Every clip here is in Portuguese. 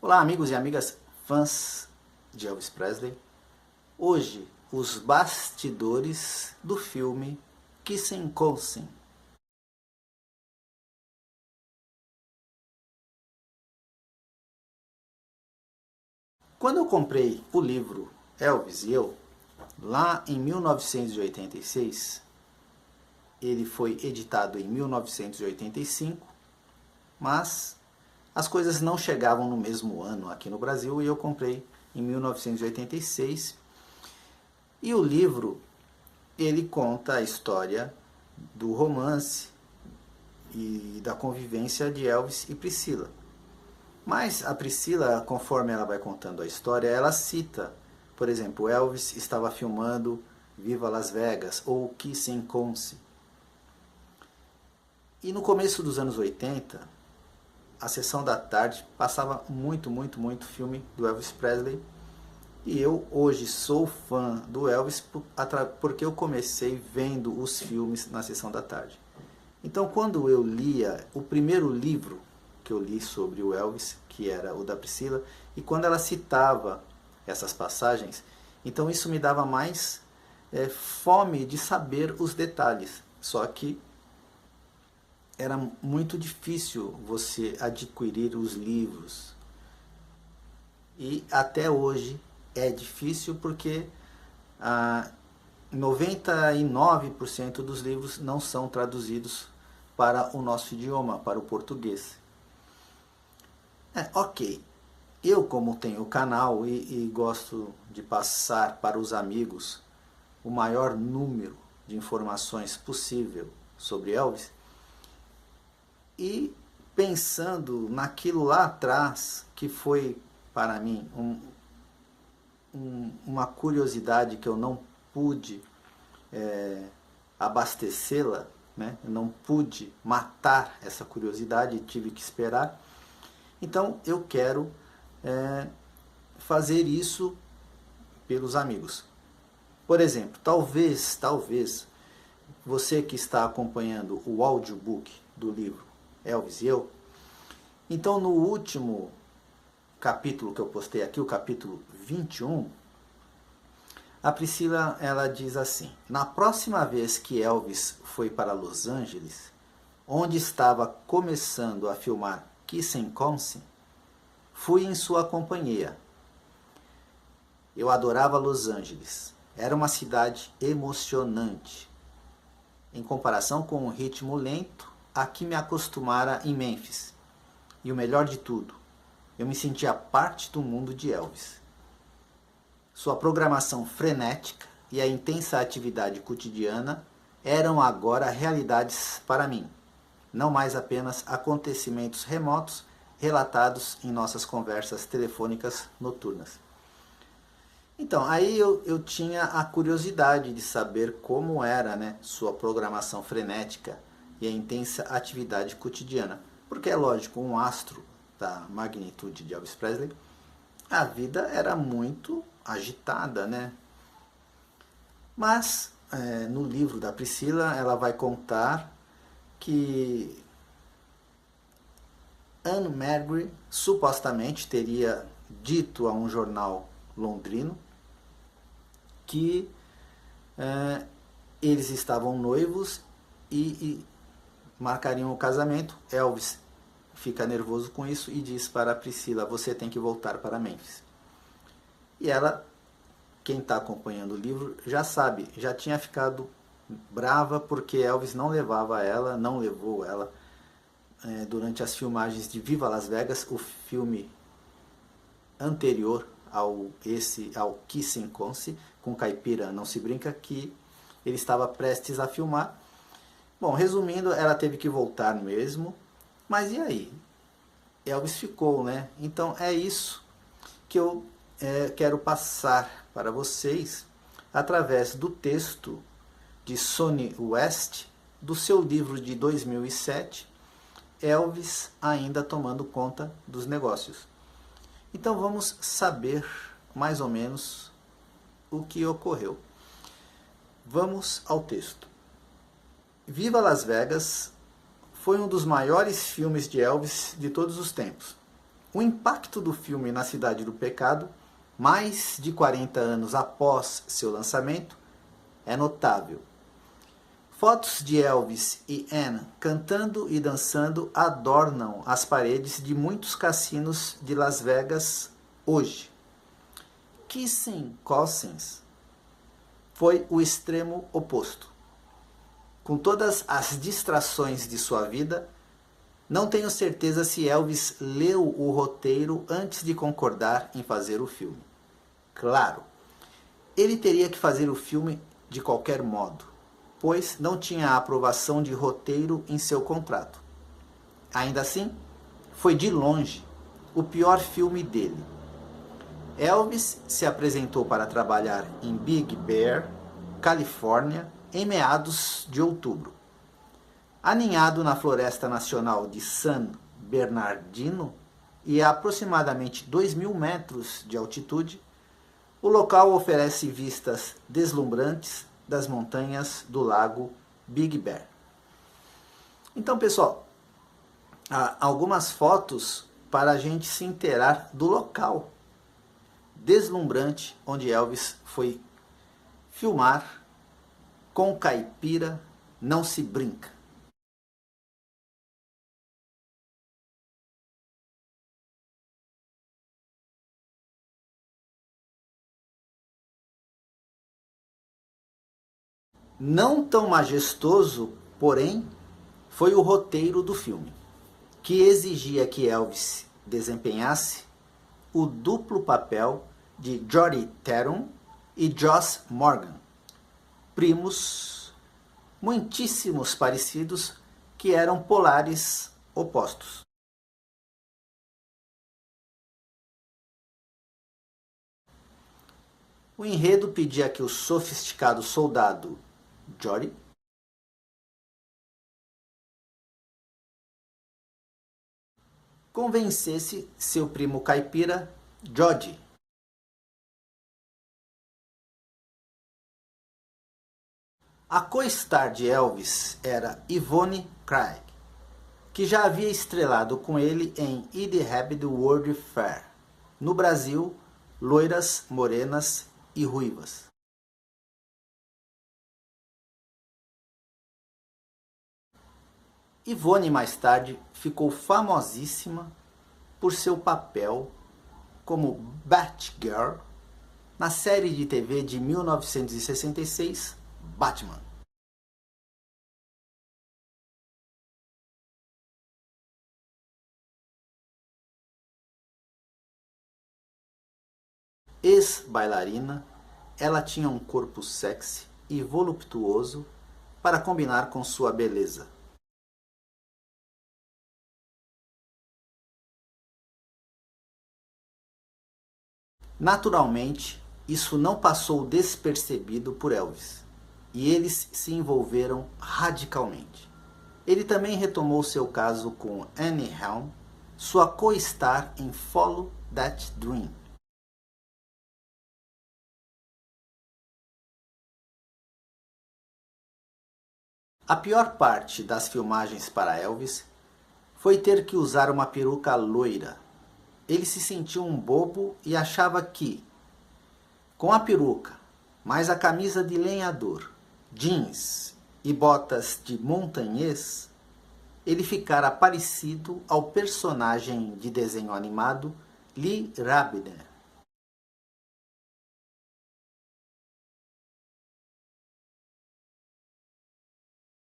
Olá, amigos e amigas fãs de Elvis Presley. Hoje, os bastidores do filme Kissing Cousin. Quando eu comprei o livro Elvis e Eu, lá em 1986, ele foi editado em 1985, mas as coisas não chegavam no mesmo ano aqui no Brasil e eu comprei em 1986. E o livro, ele conta a história do romance e da convivência de Elvis e Priscila. Mas a Priscila, conforme ela vai contando a história, ela cita, por exemplo, Elvis estava filmando Viva Las Vegas ou Kissing Cousin. E no começo dos anos 80, a sessão da tarde passava muito filme do Elvis Presley. E eu hoje sou fã do Elvis porque eu comecei vendo os filmes na sessão da tarde. Então, quando eu lia o primeiro livro que eu li sobre o Elvis, que era o da Priscila, e quando ela citava essas passagens, então isso me dava mais fome de saber os detalhes. Só que era muito difícil você adquirir os livros. E até hoje é difícil porque 99% dos livros não são traduzidos para o nosso idioma, para o português. Ok, eu como tenho o canal e gosto de passar para os amigos o maior número de informações possível sobre Elvis, e pensando naquilo lá atrás, que foi para mim uma curiosidade que eu não pude abastecê-la, né? Eu não pude matar essa curiosidade, tive que esperar. Então eu quero fazer isso pelos amigos. Por exemplo, talvez você que está acompanhando o audiobook do livro Elvis e Eu, então no último capítulo que eu postei aqui, o capítulo 21, a Priscila ela diz assim: na próxima vez que Elvis foi para Los Angeles, onde estava começando a filmar Kissing Cousin, fui em sua companhia. Eu adorava Los Angeles. Era uma cidade emocionante. Em comparação com o ritmo lento a que me acostumara em Memphis. E o melhor de tudo, eu me sentia parte do mundo de Elvis. Sua programação frenética e a intensa atividade cotidiana eram agora realidades para mim, não mais apenas acontecimentos remotos relatados em nossas conversas telefônicas noturnas. Então, aí eu tinha a curiosidade de saber como era, né, sua programação frenética e a intensa atividade cotidiana. Porque é lógico, um astro da magnitude de Elvis Presley, a vida era muito agitada, né? Mas no livro da Priscila, ela vai contar que Anne Margaret supostamente teria dito a um jornal londrino que eles estavam noivos e marcariam o casamento. Elvis fica nervoso com isso e diz para a Priscila: você tem que voltar para Memphis. E ela, quem está acompanhando o livro, já sabe, já tinha ficado brava porque Elvis não levou ela durante as filmagens de Viva Las Vegas, o filme anterior ao Kissing Cousin, com Caipira Não Se Brinca, que ele estava prestes a filmar. Bom, resumindo, ela teve que voltar mesmo, mas e aí? Elvis ficou, né? Então é isso que eu quero passar para vocês através do texto de Sonny West, do seu livro de 2007, Elvis ainda tomando conta dos negócios. Então vamos saber mais ou menos o que ocorreu. Vamos ao texto. Viva Las Vegas foi um dos maiores filmes de Elvis de todos os tempos. O impacto do filme na Cidade do Pecado, mais de 40 anos após seu lançamento, é notável. Fotos de Elvis e Anne cantando e dançando adornam as paredes de muitos cassinos de Las Vegas hoje. Kissing Cousins foi o extremo oposto. Com todas as distrações de sua vida, não tenho certeza se Elvis leu o roteiro antes de concordar em fazer o filme. Claro, ele teria que fazer o filme de qualquer modo, pois não tinha a aprovação de roteiro em seu contrato. Ainda assim, foi de longe o pior filme dele. Elvis se apresentou para trabalhar em Big Bear, Califórnia, em meados de outubro. Aninhado na Floresta Nacional de San Bernardino e a aproximadamente 2.000 metros de altitude, o local oferece vistas deslumbrantes das montanhas do lago Big Bear. Então, pessoal, há algumas fotos para a gente se inteirar do local deslumbrante onde Elvis foi filmar. Com caipira não se brinca. Não tão majestoso, porém, foi o roteiro do filme, que exigia que Elvis desempenhasse o duplo papel de Jody Tatum e Joss Morgan, primos muitíssimos parecidos que eram polares opostos. O enredo pedia que o sofisticado soldado Jody convencesse seu primo caipira Jody. A co-star de Elvis era Yvonne Craig, que já havia estrelado com ele em Ed Rabbitt World Fair. No Brasil, loiras, morenas e ruivas. Yvonne mais tarde ficou famosíssima por seu papel como Batgirl na série de TV de 1966, Batman. Ex-bailarina, ela tinha um corpo sexy e voluptuoso para combinar com sua beleza. Naturalmente, isso não passou despercebido por Elvis, e eles se envolveram radicalmente. Ele também retomou seu caso com Annie Helm, sua co-star em Follow That Dream. A pior parte das filmagens para Elvis foi ter que usar uma peruca loira. Ele se sentiu um bobo e achava que, com a peruca, mais a camisa de lenhador, jeans e botas de montanhês, ele ficara parecido ao personagem de desenho animado Lee Rabiner.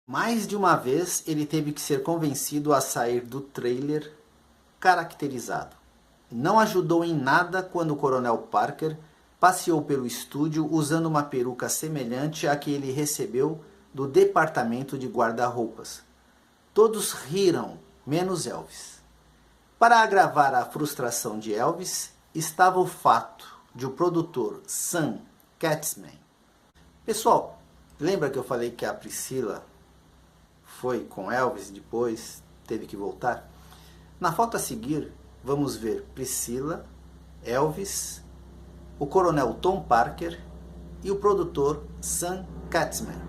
Mais de uma vez ele teve que ser convencido a sair do trailer caracterizado. Não ajudou em nada quando o Coronel Parker passeou pelo estúdio usando uma peruca semelhante à que ele recebeu do departamento de guarda-roupas. Todos riram, menos Elvis. Para agravar a frustração de Elvis, estava o fato de o produtor Sam Katzman. Pessoal, lembra que eu falei que a Priscila foi com Elvis e depois teve que voltar? Na foto a seguir, vamos ver Priscila, Elvis, o coronel Tom Parker e o produtor Sam Katzman.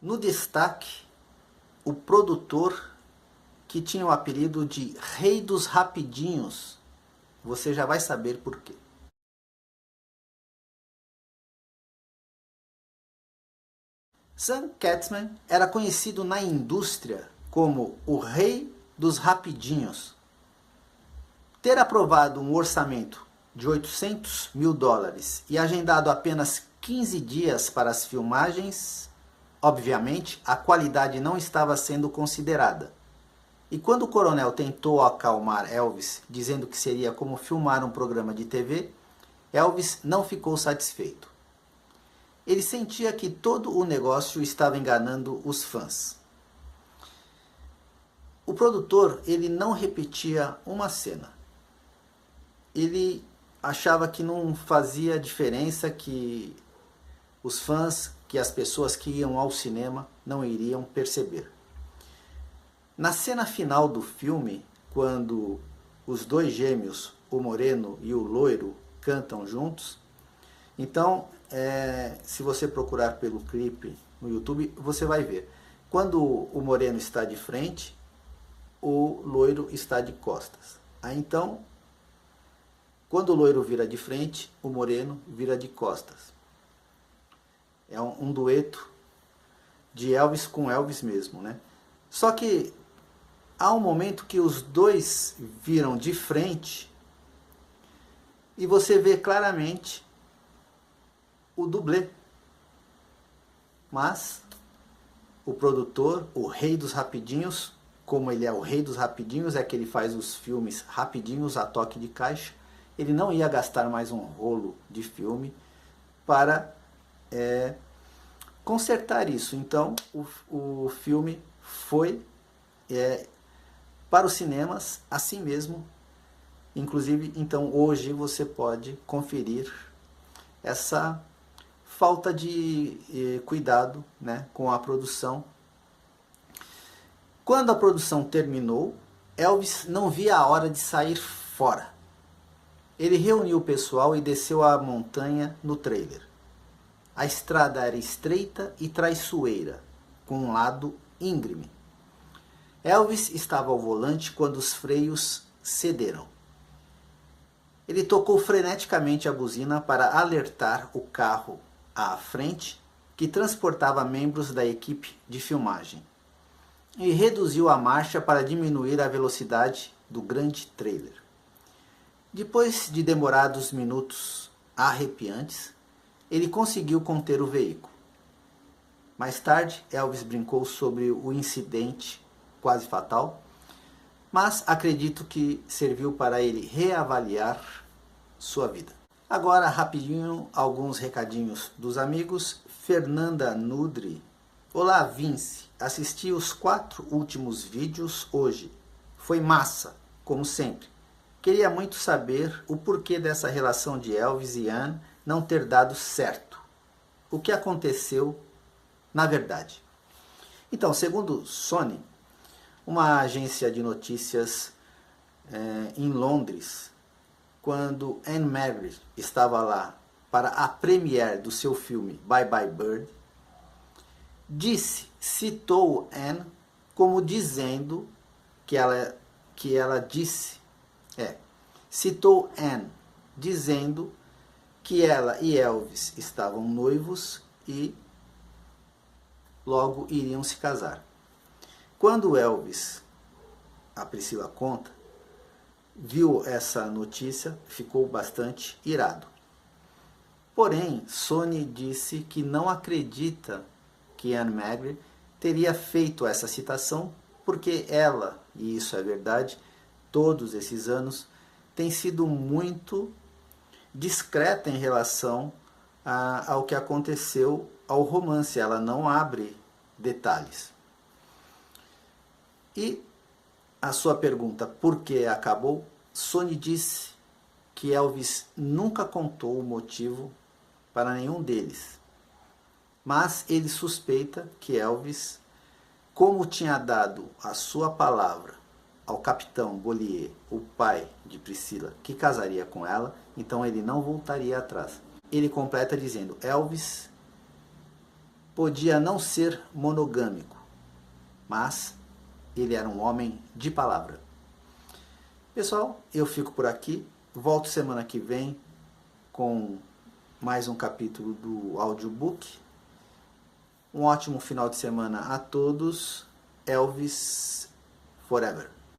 No destaque, o produtor que tinha o apelido de Rei dos Rapidinhos. Você já vai saber por quê. Sam Katzman era conhecido na indústria como o Rei dos Rapidinhos. Ter aprovado um orçamento de 800 mil dólares e agendado apenas 15 dias para as filmagens, obviamente a qualidade não estava sendo considerada. E quando o coronel tentou acalmar Elvis, dizendo que seria como filmar um programa de TV, Elvis não ficou satisfeito. Ele sentia que todo o negócio estava enganando os fãs. O produtor, ele não repetia uma cena. Ele achava que não fazia diferença, que os fãs, que as pessoas que iam ao cinema não iriam perceber. Na cena final do filme, quando os dois gêmeos, o moreno e o loiro, cantam juntos, então, se você procurar pelo clipe no YouTube, você vai ver. Quando o moreno está de frente, o loiro está de costas. Aí então, quando o loiro vira de frente, o moreno vira de costas. É um dueto de Elvis com Elvis mesmo, né? Só que há um momento que os dois viram de frente e você vê claramente o dublê. Mas o produtor, o Rei dos Rapidinhos, como ele é o Rei dos Rapidinhos, é que ele faz os filmes rapidinhos a toque de caixa, ele não ia gastar mais um rolo de filme para consertar isso. Então o filme foi para os cinemas assim mesmo. Inclusive, então hoje você pode conferir essa falta de cuidado, né, com a produção. Quando a produção terminou, Elvis não via a hora de sair fora. Ele reuniu o pessoal e desceu a montanha no trailer. A estrada era estreita e traiçoeira, com um lado íngreme. Elvis estava ao volante quando os freios cederam. Ele tocou freneticamente a buzina para alertar o carro à frente, que transportava membros da equipe de filmagem, e reduziu a marcha para diminuir a velocidade do grande trailer. Depois de demorados minutos arrepiantes, ele conseguiu conter o veículo. Mais tarde, Elvis brincou sobre o incidente quase fatal, mas acredito que serviu para ele reavaliar sua vida. Agora, rapidinho, alguns recadinhos dos amigos. Fernanda Nudri. Olá, Vince. Assisti os 4 últimos vídeos hoje. Foi massa, como sempre. Queria muito saber o porquê dessa relação de Elvis e Anne não ter dado certo. O que aconteceu na verdade? Então, segundo Sony, uma agência de notícias em Londres, quando Anne Marie estava lá para a premiere do seu filme Bye Bye Bird, citou Anne como dizendo citou Anne dizendo que ela e Elvis estavam noivos e logo iriam se casar. Quando Elvis, a Priscila conta, viu essa notícia, ficou bastante irado. Porém, Sony disse que não acredita que Anne Marie teria feito essa citação, porque ela, e isso é verdade, todos esses anos, tem sido muito discreta em relação ao que aconteceu ao romance. Ela não abre detalhes. E a sua pergunta, por que acabou? Sony disse que Elvis nunca contou o motivo para nenhum deles. Mas ele suspeita que Elvis, como tinha dado a sua palavra ao capitão Bollier, o pai de Priscila, que casaria com ela, então ele não voltaria atrás. Ele completa dizendo: Elvis podia não ser monogâmico, mas ele era um homem de palavra. Pessoal, eu fico por aqui. Volto semana que vem com mais um capítulo do audiobook. Um ótimo final de semana a todos. Elvis Forever.